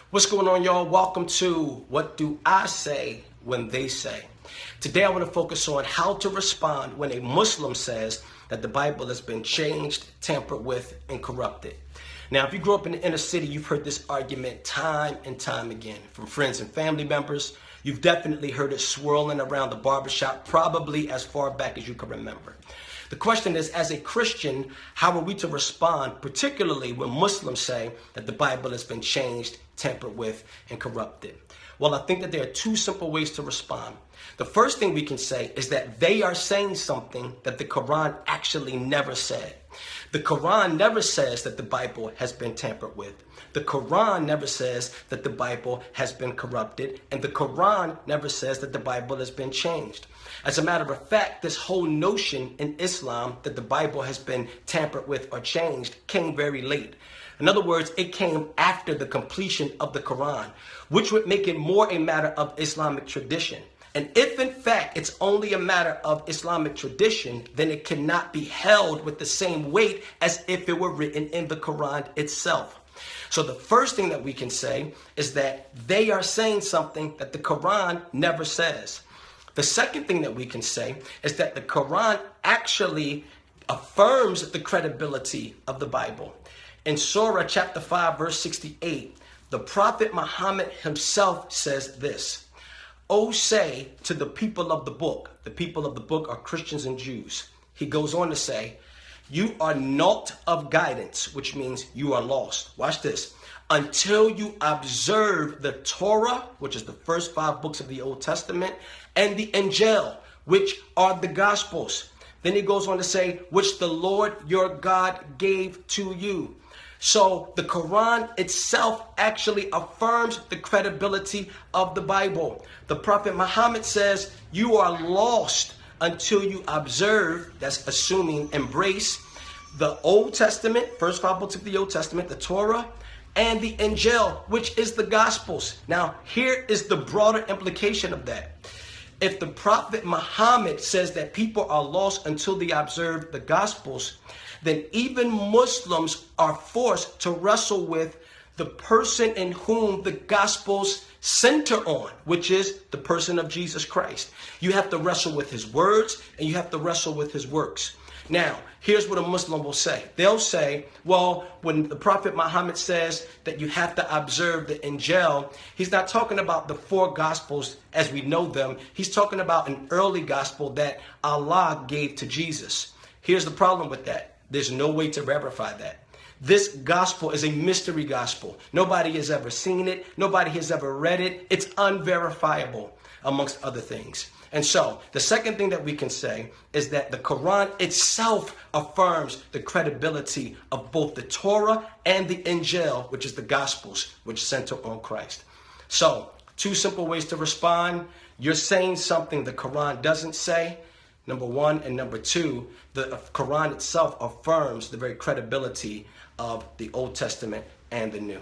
What's going on, y'all? Welcome to What Do I Say When They Say? Today I want to focus on how to respond when a Muslim says that the Bible has been changed, tampered with, and corrupted. Now, if you grew up in the inner city, you've heard this argument time and time again from friends and family members. You've definitely heard it swirling around the barbershop, probably as far back as you can remember. The question is, as a Christian, how are we to respond, particularly when Muslims say that the Bible has been changed, tampered with, and corrupted? Well, I think that there are two simple ways to respond. The first thing we can say is that they are saying something that the Quran actually never said. The Quran never says that the Bible has been tampered with. The Quran never says that the Bible has been corrupted. And the Quran never says that the Bible has been changed. As a matter of fact, this whole notion in Islam that the Bible has been tampered with or changed came very late. In other words, it came after the completion of the Quran, which would make it more a matter of Islamic tradition. And if in fact it's only a matter of Islamic tradition, then it cannot be held with the same weight as if it were written in the Quran itself. So the first thing that we can say is that they are saying something that the Quran never says. The second thing that we can say is that the Quran actually affirms the credibility of the Bible. In Surah chapter 5, verse 68, the Prophet Muhammad himself says this: "O say to the people of the book," the people of the book are Christians and Jews. He goes on to say, "You are naught of guidance," which means you are lost. Watch this. "Until you observe the Torah," which is the first 5 books of the Old Testament, "and the Injil," which are the Gospels." Then he goes on to say, "which the Lord your God gave to you." So the Quran itself actually affirms the credibility of the Bible. The Prophet Muhammad says, "You are lost until you observe," that's assuming embrace, "the Old Testament," first 5 books of the Old Testament, the Torah, and the Injil, which is the Gospels. Now, here is the broader implication of that. If the Prophet Muhammad says that people are lost until they observe the Gospels, then even Muslims are forced to wrestle with the person in whom the Gospels center on, which is the person of Jesus Christ. You have to wrestle with his words and you have to wrestle with his works. Now, here's what a Muslim will say. They'll say, well, when the Prophet Muhammad says that you have to observe the Injil, he's not talking about the 4 Gospels as we know them. He's talking about an early gospel that Allah gave to Jesus. Here's the problem with that. There's no way to verify that. This gospel is a mystery gospel. Nobody has ever seen it. Nobody has ever read it. It's unverifiable, amongst other things. And so the second thing that we can say is that the Quran itself affirms the credibility of both the Torah and the Injil, which is the Gospels, which center on Christ. So 2 simple ways to respond. You're saying something the Quran doesn't say, number 1, and number 2, the Quran itself affirms the very credibility of the Old Testament and the New.